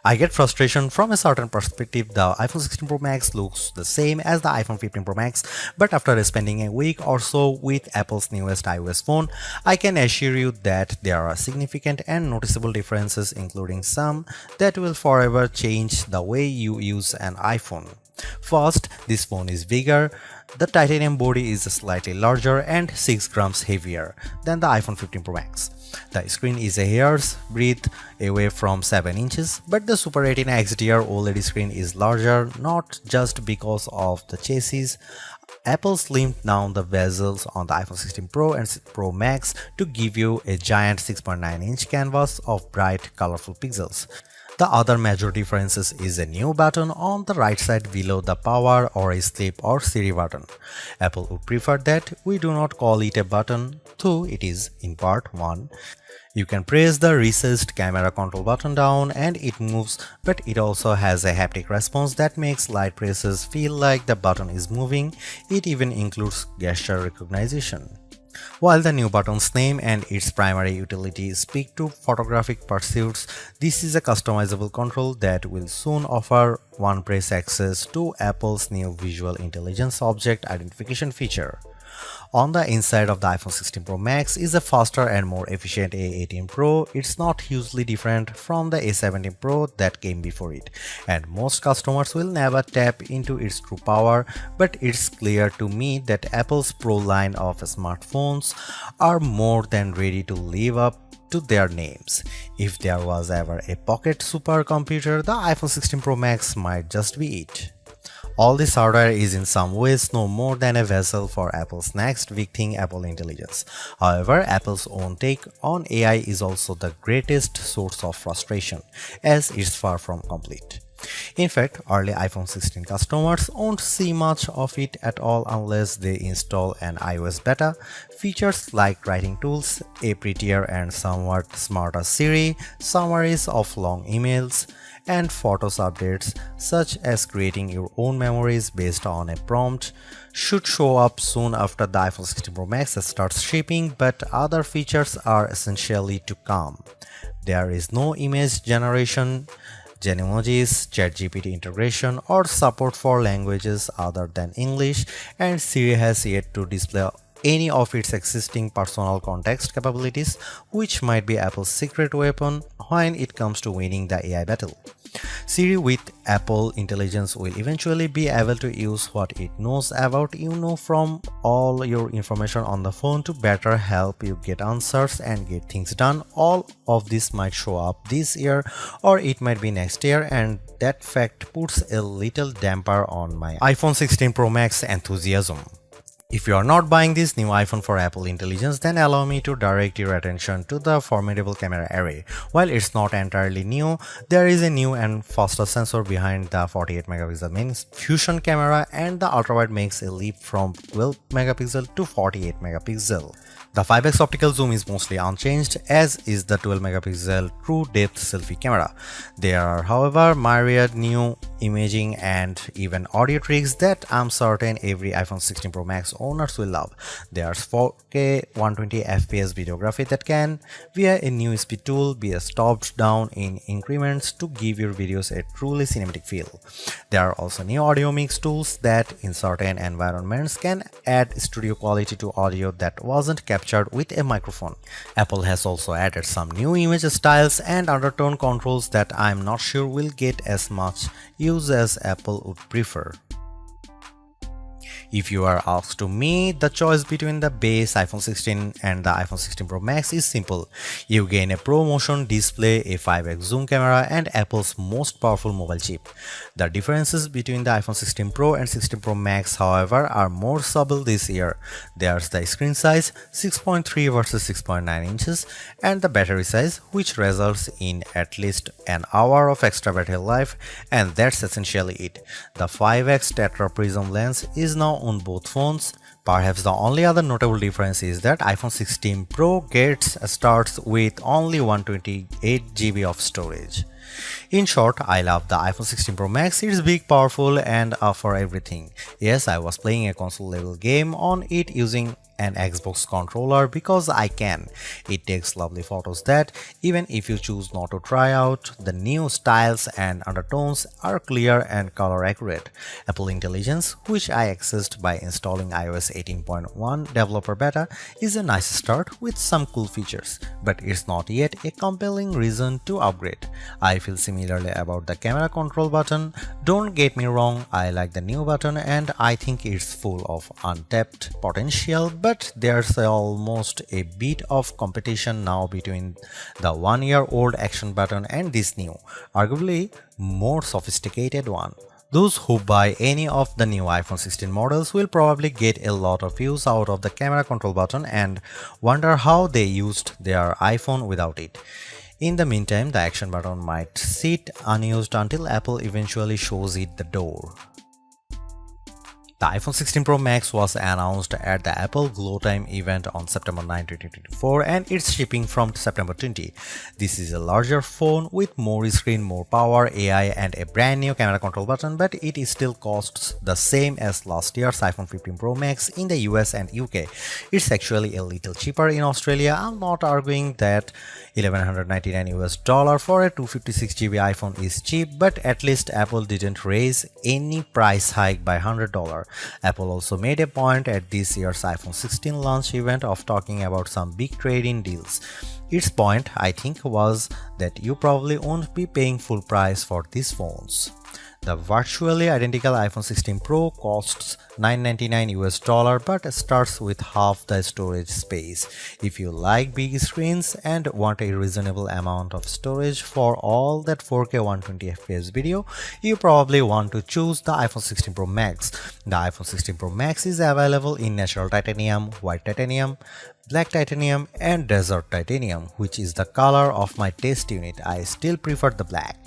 I get frustration from a certain perspective. The iPhone 16 Pro Max looks the same as the iPhone 15 Pro Max, but after spending a week or so with Apple's newest iOS phone, I can assure you that there are significant and noticeable differences, including some that will forever change the way you use an iPhone. First, this phone is bigger. The titanium body is slightly larger and 6 grams heavier than the iPhone 15 Pro Max. The screen is a hair's breadth away from 7 inches, but the Super Retina XDR OLED screen is larger not just because of the chassis. Apple slimmed down the bezels on the iPhone 16 Pro and Pro Max to give you a giant 6.9-inch canvas of bright, colorful pixels. The other major difference is a new button on the right side below the power or sleep or Siri button. Apple would prefer that we do not call it a button, though it is in part 1. You can press the recessed camera control button down and it moves, but it also has a haptic response that makes light presses feel like the button is moving. It even includes gesture recognition. While the new button's name and its primary utility speak to photographic pursuits, this is a customizable control that will soon offer one-press access to Apple's new Visual Intelligence Object Identification feature. On the inside of the iPhone 16 Pro Max is a faster and more efficient A18 Pro. It's not hugely different from the A17 Pro that came before it, and most customers will never tap into its true power, but it's clear to me that Apple's Pro line of smartphones are more than ready to live up to their names. If there was ever a pocket supercomputer, the iPhone 16 Pro Max might just be it. All this hardware is in some ways no more than a vessel for Apple's next big thing, Apple Intelligence. However, Apple's own take on AI is also the greatest source of frustration, as it's far from complete. In fact, early iPhone 16 customers won't see much of it at all unless they install an iOS beta. Features like writing tools, a prettier and somewhat smarter Siri, summaries of long emails, and Photos updates, such as creating your own memories based on a prompt, should show up soon after the iPhone 16 Pro Max starts shipping, but other features are essentially to come. There is no image generation, Genemojis, ChatGPT integration, or support for languages other than English, and Siri has yet to display any of its existing personal context capabilities, which might be Apple's secret weapon when it comes to winning the AI battle. Siri with Apple Intelligence will eventually be able to use what it knows about you from all your information on the phone to better help you get answers and get things done. All of this might show up this year or it might be next year, and that fact puts a little damper on my iPhone 16 Pro Max enthusiasm. If you are not buying this new iPhone for Apple Intelligence, then allow me to direct your attention to the formidable camera array. While it's not entirely new, there is a new and faster sensor behind the 48 megapixel main fusion camera, and the ultrawide makes a leap from 12 megapixel to 48 megapixel. The 5x optical zoom is mostly unchanged, as is the 12 megapixel true depth selfie camera. There are, however, myriad new imaging and even audio tricks that I'm certain every iPhone 16 Pro Max owners will love. There's 4K 120fps videography that can, via a new speed tool, be stopped down in increments to give your videos a truly cinematic feel. There are also new audio mix tools that, in certain environments, can add studio quality to audio that wasn't captured with a microphone. Apple has also added some new image styles and undertone controls that I'm not sure will get as much use as Apple would prefer. If you are asked to me, the choice between the base iPhone 16 and the iPhone 16 Pro Max is simple. You gain a ProMotion display, a 5x zoom camera, and Apple's most powerful mobile chip. The differences between the iPhone 16 Pro and 16 Pro Max, however, are more subtle this year. There's the screen size, 6.3 versus 6.9 inches, and the battery size, which results in at least an hour of extra battery life, and that's essentially it. The 5x Tetra Prism lens is now on both phones. Perhaps the only other notable difference is that iPhone 16 Pro starts with only 128GB of storage. In short, I love the iPhone 16 Pro Max. It's big, powerful, and for everything. Yes, I was playing a console level game on it using an Xbox controller because I can. It takes lovely photos that, even if you choose not to try out, the new styles and undertones are clear and color accurate. Apple Intelligence, which I accessed by installing iOS 18.1 developer beta, is a nice start with some cool features, but it's not yet a compelling reason to upgrade. I feel similarly about the camera control button. Don't get me wrong, I like the new button and I think it's full of untapped potential, but there's almost a bit of competition now between the 1-year-old action button and this new, arguably more sophisticated one. Those who buy any of the new iPhone 16 models will probably get a lot of use out of the camera control button and wonder how they used their iPhone without it. In the meantime, the action button might sit unused until Apple eventually shows it the door. The iPhone 16 Pro Max was announced at the Apple Glow Time event on September 9, 2024 and it's shipping from September 20. This is a larger phone with more screen, more power, AI and a brand new camera control button, but it still costs the same as last year's iPhone 15 Pro Max in the US and UK. It's actually a little cheaper in Australia. I'm not arguing that $1,199 for a 256GB iPhone is cheap, but at least Apple didn't raise any price hike by $100. Apple also made a point at this year's iPhone 16 launch event of talking about some big trade-in deals. Its point, I think, was that you probably won't be paying full price for these phones. The virtually identical iPhone 16 Pro costs $999 but starts with half the storage space. If you like big screens and want a reasonable amount of storage for all that 4K 120fps video, you probably want to choose the iPhone 16 Pro Max. The iPhone 16 Pro Max is available in natural titanium, white titanium, black titanium and desert titanium, which is the color of my test unit. I still prefer the black.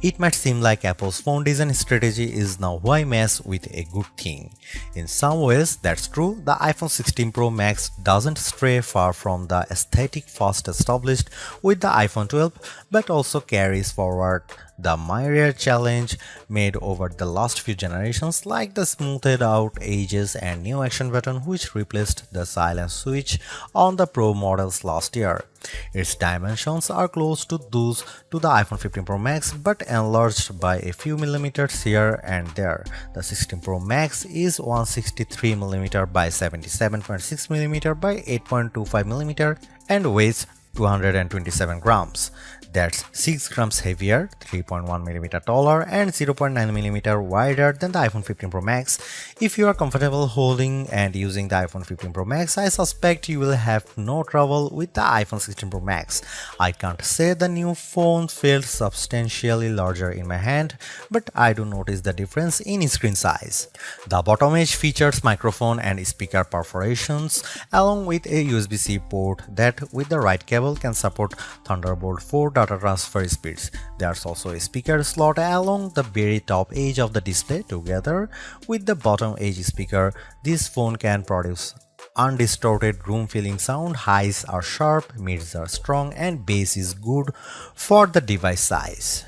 It might seem like Apple's phone design strategy is now why mess with a good thing. In some ways, that's true. The iPhone 16 Pro Max doesn't stray far from the aesthetic first established with the iPhone 12, but also carries forward the myriad challenge made over the last few generations, like the smoothed out edges and new action button which replaced the silent switch on the Pro models last year. Its dimensions are close to those to the iPhone 15 Pro Max but enlarged by a few millimeters here and there. The 16 Pro Max is 163mm by 77.6mm by 8.25mm and weighs 227 grams. That's 6 grams heavier, 3.1mm taller, and 0.9mm wider than the iPhone 15 Pro Max. If you are comfortable holding and using the iPhone 15 Pro Max, I suspect you will have no trouble with the iPhone 16 Pro Max. I can't say the new phone felt substantially larger in my hand, but I do notice the difference in screen size. The bottom edge features microphone and speaker perforations, along with a USB-C port that, with the right cable, can support Thunderbolt 4 data transfer speeds. There's also a speaker slot along the very top edge of the display. Together with the bottom edge speaker, this phone can produce undistorted room-filling sound. Highs are sharp, mids are strong, and bass is good for the device size.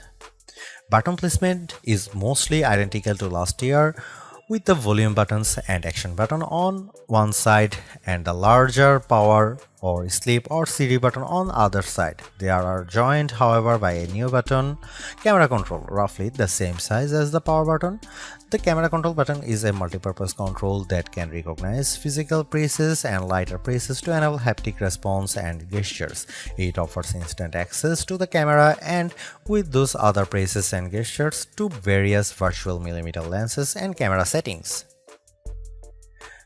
Button placement is mostly identical to last year, with the volume buttons and action button on one side and the larger power or sleep or CD button on the other side. They are joined, however, by a new button, camera control, roughly the same size as the power button. The camera control button is a multi-purpose control that can recognize physical presses and lighter presses to enable haptic response and gestures. It offers instant access to the camera and with those other presses and gestures to various virtual millimeter lenses and camera settings.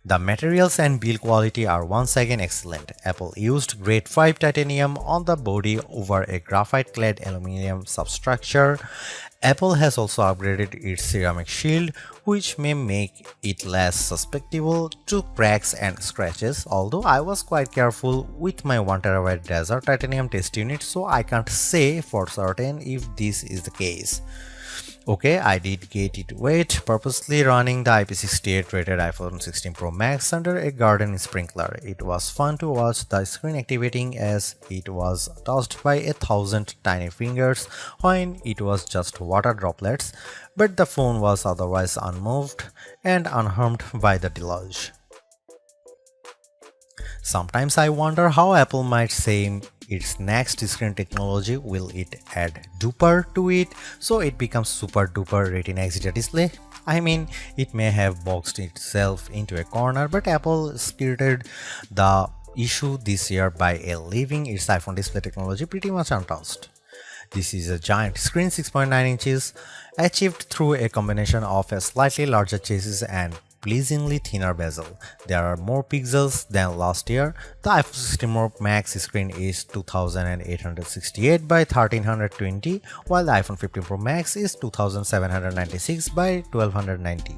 The materials and build quality are once again excellent. Apple used grade 5 titanium on the body over a graphite-clad aluminum substructure. Apple has also upgraded its ceramic shield, which may make it less susceptible to cracks and scratches, although I was quite careful with my 1TB desert titanium test unit, so I can't say for certain if this is the case. Okay, I did get it wet, purposely running the IP68 rated iPhone 16 Pro Max under a garden sprinkler. It was fun to watch the screen activating as it was touched by 1,000 tiny fingers when it was just water droplets, but the phone was otherwise unmoved and unharmed by the deluge. Sometimes I wonder how Apple might say its next screen technology. Will it add duper to it so it becomes super duper Retina XDR display? I mean, it may have boxed itself into a corner, but Apple skirted the issue this year by leaving its iPhone display technology pretty much untouched. This is a giant screen 6.9 inches achieved through a combination of a slightly larger chassis and pleasingly thinner bezel. There are more pixels than last year. The iPhone 16 Pro Max screen is 2868 by 1320 while the iPhone 15 Pro Max is 2796 by 1290.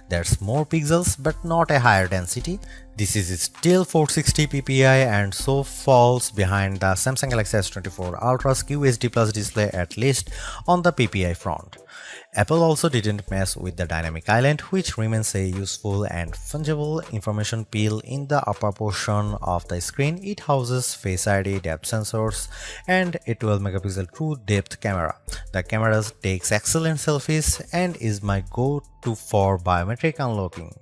There's more pixels but not a higher density. This is still 460 ppi and so falls behind the Samsung Galaxy S24 Ultra's QHD Plus display, at least on the ppi front. Apple also didn't mess with the dynamic island, which remains a useful and fungible information peel in the upper portion of the screen. It houses Face ID, depth sensors, and a 12 megapixel true depth camera. The camera takes excellent selfies and is my go-to for biometric unlocking.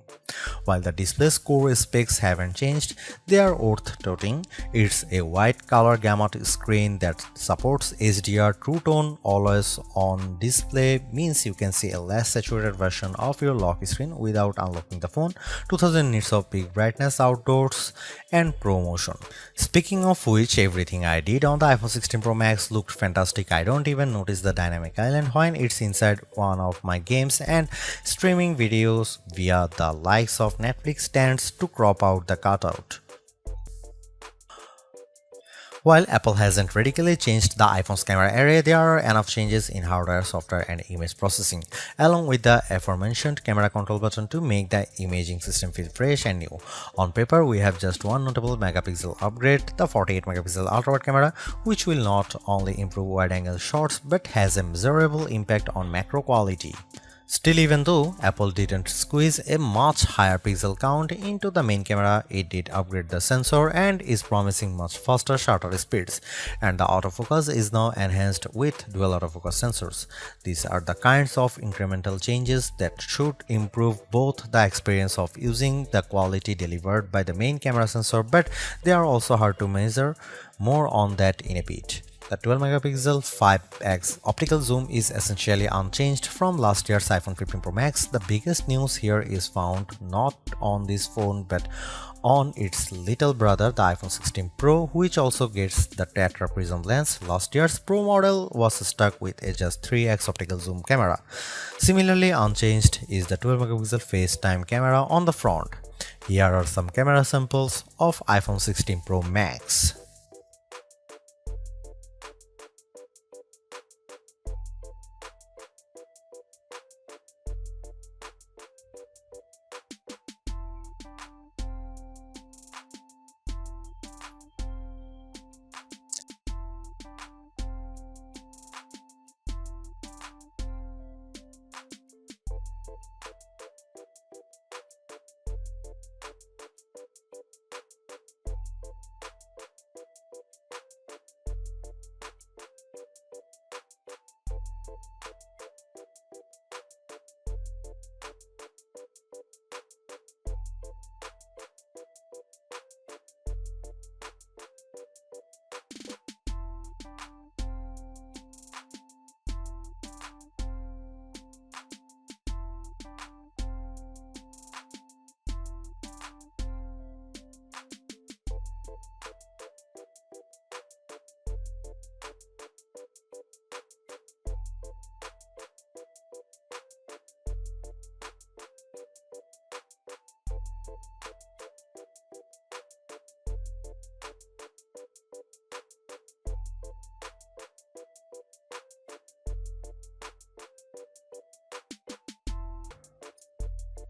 While the display's core specs haven't changed, they are worth noting. It's a white color gamut screen that supports HDR. True Tone always on display means you can see a less saturated version of your lock screen without unlocking the phone. 2000 nits of peak brightness outdoors and Pro Motion. Speaking of which, everything I did on the iPhone 16 Pro Max looked fantastic. I don't even notice the dynamic island when it's inside one of my games, and streaming videos via the likes of Netflix tends to crop out the cutout. While Apple hasn't radically changed the iPhone's camera array, there are enough changes in hardware, software, and image processing, along with the aforementioned camera control button to make the imaging system feel fresh and new. On paper, we have just one notable megapixel upgrade, the 48 megapixel ultra-wide camera, which will not only improve wide-angle shots but has a measurable impact on macro quality. Still, even though Apple didn't squeeze a much higher pixel count into the main camera, it did upgrade the sensor and is promising much faster shutter speeds, and the autofocus is now enhanced with dual autofocus sensors. These are the kinds of incremental changes that should improve both the experience of using the quality delivered by the main camera sensor, but they are also hard to measure. More on that in a bit. The 12 megapixel 5x optical zoom is essentially unchanged from last year's iPhone 15 Pro Max. The biggest news here is found not on this phone but on its little brother, the iPhone 16 Pro, which also gets the tetra prism lens. Last year's Pro model was stuck with a just 3x optical zoom camera. Similarly unchanged is the 12 megapixel FaceTime camera on the front. Here are some camera samples of iPhone 16 Pro Max.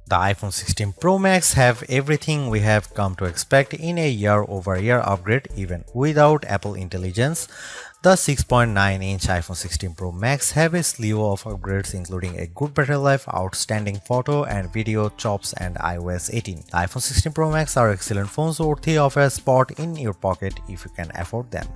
The iPhone 16 Pro Max have everything we have come to expect in a year-over-year upgrade even without Apple Intelligence. The 6.9-inch iPhone 16 Pro Max have a slew of upgrades including a good battery life, outstanding photo and video chops and iOS 18. The iPhone 16 Pro Max are excellent phones worthy of a spot in your pocket if you can afford them.